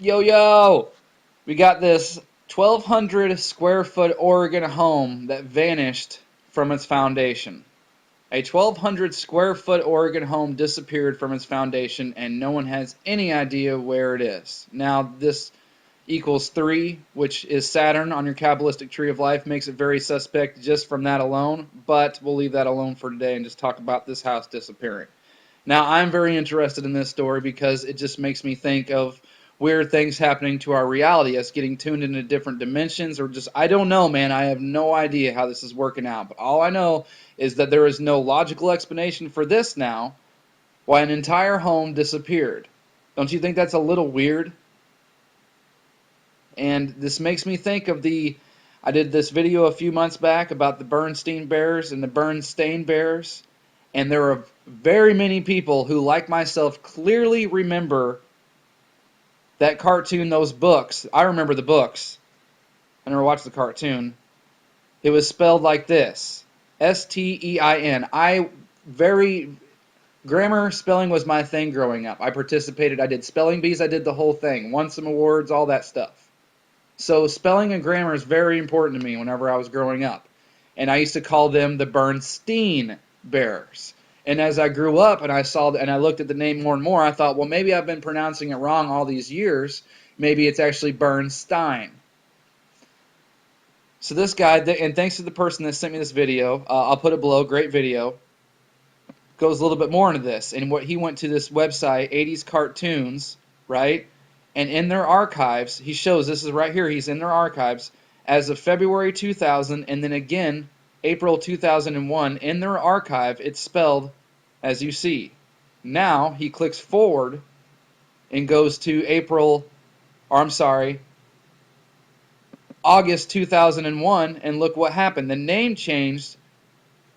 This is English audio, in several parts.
Yo, yo! We got this 1,200 square foot Oregon home that vanished from its foundation. A 1,200 square foot Oregon home disappeared from its foundation, and no one has any idea where it is. Now, this equals 3, which is Saturn on your Kabbalistic tree of life, makes it very suspect just from that alone, but we'll leave that alone for today and just talk about this house disappearing. Now, I'm very interested in this story because it just makes me think of weird things happening to our reality, us getting tuned into different dimensions, or just, I don't know, man. I have no idea how this is working out. But all I know is that there is no logical explanation for this now, why an entire home disappeared. Don't you think that's a little weird? And this makes me think of I did this video a few months back about the Bernstein bears and the Bernstain bears. And there are very many people who, like myself, clearly remember that cartoon, those books. I remember the books. I never watched the cartoon. It was spelled like this. Stein. Grammar, spelling was my thing growing up. I participated. I did spelling bees. I did the whole thing. Won some awards, all that stuff. So spelling and grammar is very important to me whenever I was growing up. And I used to call them the Bernstein bears. And as I grew up and I looked at the name more and more, I thought, well, maybe I've been pronouncing it wrong all these years. Maybe it's actually Bernstein. So this guy, and thanks to the person that sent me this video, I'll put it below, great video, goes a little bit more into this. And what he went to this website, 80s Cartoons, right? And in their archives, he shows, this is right here, he's in their archives, as of February 2000, and then again, April 2001, in their archive, it's spelled as you see. Now, he clicks forward and goes to August 2001, and look what happened. The name changed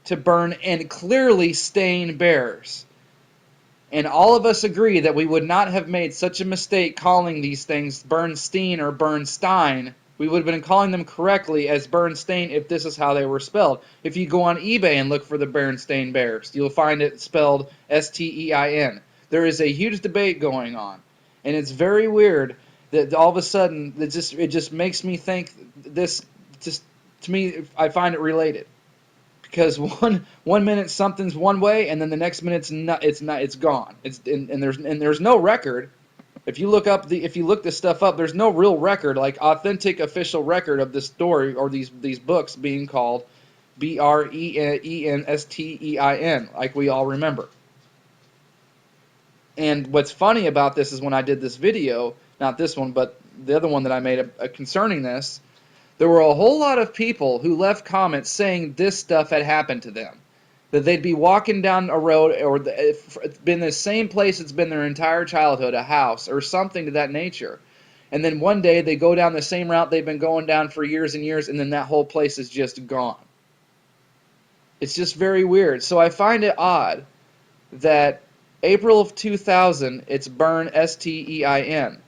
to Burn and clearly Stain Bears. And all of us agree that we would not have made such a mistake calling these things Bernstein or Bernstein. We would have been calling them correctly as Bernstain if this is how they were spelled. If you go on eBay and look for the Berenstain Bears, you'll find it spelled Stein. There is a huge debate going on, and it's very weird that all of a sudden it just makes me think this. Just to me, I find it related. Because one minute something's one way, and then the next minute it's gone. And there's no record. If you look this stuff up, there's no real record, like authentic official record of this story or these books being called Brenstein, like we all remember. And what's funny about this is when I did this video, not this one, but the other one that I made concerning this. There were a whole lot of people who left comments saying this stuff had happened to them. That they'd be walking down a road or it's been the same place it's been their entire childhood, a house or something to that nature. And then one day they go down the same route they've been going down for years and years, and then that whole place is just gone. It's just very weird. So I find it odd that April of 2000, it's Burn, Stein.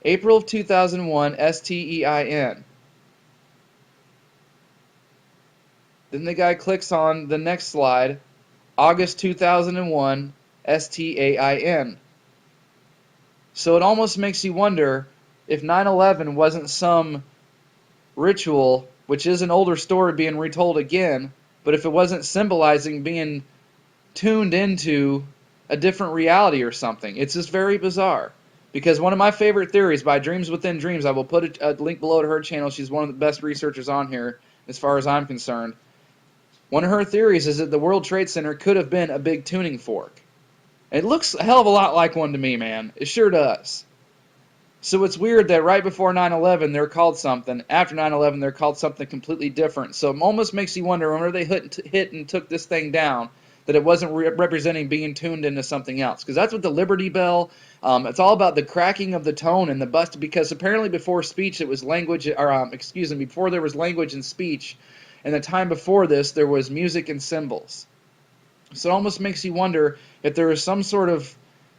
April of 2001, Stein. Then the guy clicks on the next slide, August 2001, Stain. So it almost makes you wonder if 9/11 wasn't some ritual, which is an older story being retold again, but if it wasn't symbolizing being tuned into a different reality or something. It's just very bizarre. Because one of my favorite theories by Dreams Within Dreams, I will put a link below to her channel. She's one of the best researchers on here as far as I'm concerned. One of her theories is that the World Trade Center could have been a big tuning fork. It looks a hell of a lot like one to me, man. It sure does. So it's weird that right before 9/11 they're called something. After 9/11 they're called something completely different. So it almost makes you wonder, whenever they hit and took this thing down, that it wasn't representing being tuned into something else. Because that's what the Liberty Bell, it's all about the cracking of the tone and the bust. Because apparently before speech it was language, or before there was language and speech, and the time before this there was music and symbols. So it almost makes you wonder if there is some sort of,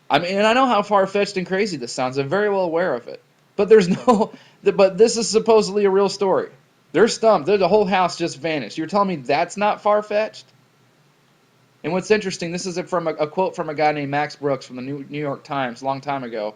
I mean, and I know how far-fetched and crazy this sounds. I'm very well aware of it. But but this is supposedly a real story. They're stumped. The whole house just vanished. You're telling me that's not far-fetched? And what's interesting, this is from a quote from a guy named Max Brooks from the New York Times a long time ago.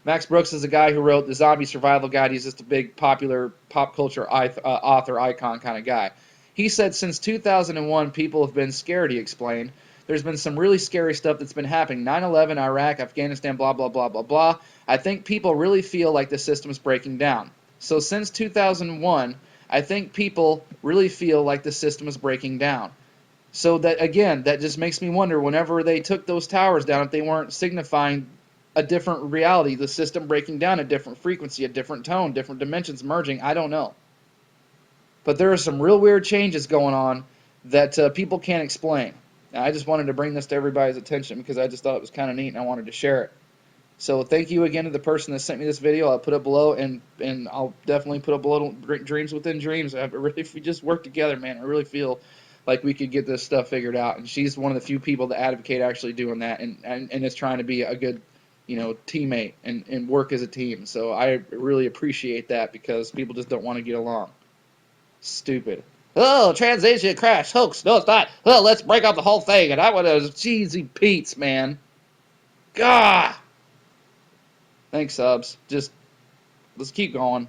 Max Brooks is a guy who wrote the Zombie Survival Guide. He's just a big popular pop culture author icon kind of guy. He said since 2001, people have been scared, he explained. There's been some really scary stuff that's been happening. 9/11, Iraq, Afghanistan, blah, blah, blah, blah, blah. I think people really feel like the system's breaking down. So since 2001, I think people really feel like the system is breaking down. So that, again, that just makes me wonder, whenever they took those towers down, if they weren't signifying a different reality, the system breaking down, a different frequency, a different tone, different dimensions merging. I don't know. But there are some real weird changes going on that people can't explain. And I just wanted to bring this to everybody's attention because I just thought it was kind of neat and I wanted to share it. So thank you again to the person that sent me this video. I'll put it below, and I'll definitely put up below Dreams Within Dreams. If we just work together, man, I really feel like we could get this stuff figured out. And she's one of the few people that advocate actually doing that and is trying to be a good, teammate and work as a team. So I really appreciate that because people just don't want to get along. Stupid. Oh, transition crash hoax. No, it's not. Oh, let's break up the whole thing. And I want to cheesy Pete's, man. God. Thanks, subs. Just let's keep going.